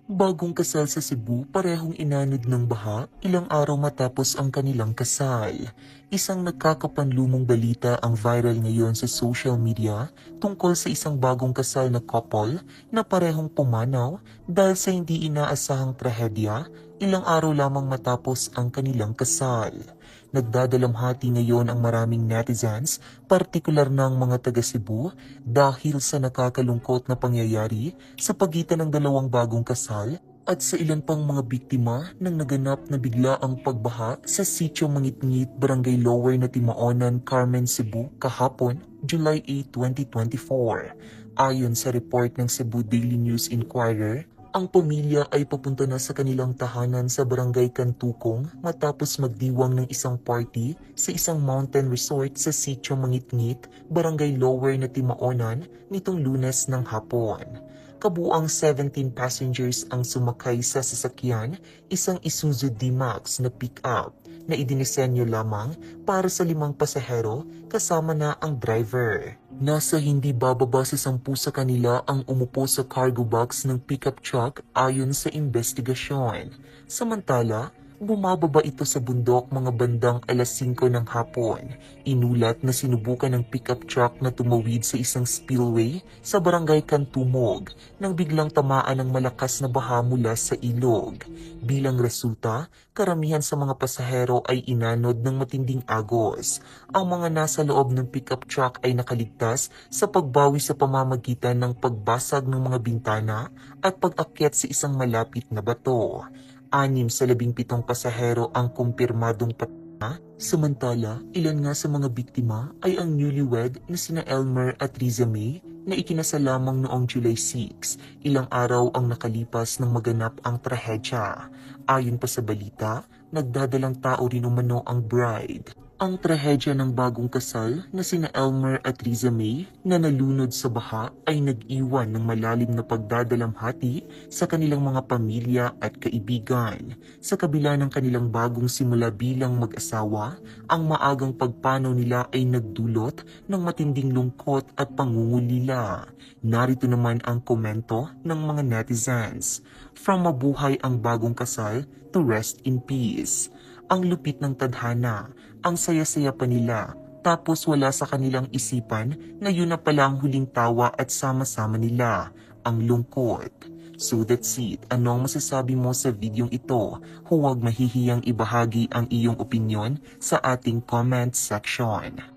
Bagong kasal sa Cebu, parehong inanod ng baha ilang araw matapos ang kanilang kasal. Isang nagkakapanlumong balita ang viral ngayon sa social media tungkol sa isang bagong kasal na couple na parehong pumanaw dahil sa hindi inaasahang trahedya ilang araw lamang matapos ang kanilang kasal. Nagdadalamhati ngayon ang maraming netizens, partikular ng mga taga Cebu, dahil sa nakakalungkot na pangyayari sa pagitan ng dalawang bagong kasal at sa ilan pang mga biktima ng naganap na bigla ang pagbaha sa Sitio Mangitngit, Barangay Lower na Timaonan, Carmen, Cebu kahapon, July 8, 2024. Ayon sa report ng Cebu Daily News Inquirer, ang pamilya ay papunta na sa kanilang tahanan sa Barangay Cantukong matapos magdiwang ng isang party sa isang mountain resort sa Sitio Mangitngit, Barangay Lower na Timaonan nitong Lunes ng hapon. Kabuang 17 passengers ang sumakay sa sasakyan, isang Isuzu D-Max na pick-up na idinisenyo lamang para sa 5 pasahero kasama na ang driver. Nasa hindi bababa sa 10 sa kanila ang umupo sa cargo box ng pickup truck ayon sa investigasyon. Samantala, bumababa ito sa bundok mga bandang alas 5 ng hapon. Inulat na sinubukan ng pickup truck na tumawid sa isang spillway sa barangay Cantumog nang biglang tamaan ng malakas na baha mula sa ilog. Bilang resulta, karamihan sa mga pasahero ay inanod ng matinding agos. Ang mga nasa loob ng pickup truck ay nakaligtas sa pagbawi sa pamamagitan ng pagbasag ng mga bintana at pag-akyat sa isang malapit na bato. 6 sa 17 pasahero ang kumpirmadong patay. Samantala, ilan nga sa mga biktima ay ang newlywed na sina Elmer at Riza May na ikinasal lamang noong July 6, ilang araw ang nakalipas nang maganap ang trahedya. Ayon pa sa balita, nagdadalang tao rin umano ang bride. Ang trahedya ng bagong kasal na sina Elmer at Riza May na nalunod sa baha ay nag-iwan ng malalim na pagdadalamhati sa kanilang mga pamilya at kaibigan. Sa kabila ng kanilang bagong simula bilang mag-asawa, ang maagang pagpanaw nila ay nagdulot ng matinding lungkot at pangungulila. Narito naman ang komento ng mga netizens. From mabuhay ang bagong kasal to rest in peace. Ang lupit ng tadhana, ang saya-saya pa nila, tapos wala sa kanilang isipan na yun na pala ang huling tawa at sama-sama nila, ang lungkot. So that's it. Anong masasabi mo sa videong ito? Huwag mahihiyang ibahagi ang iyong opinyon sa ating comment section.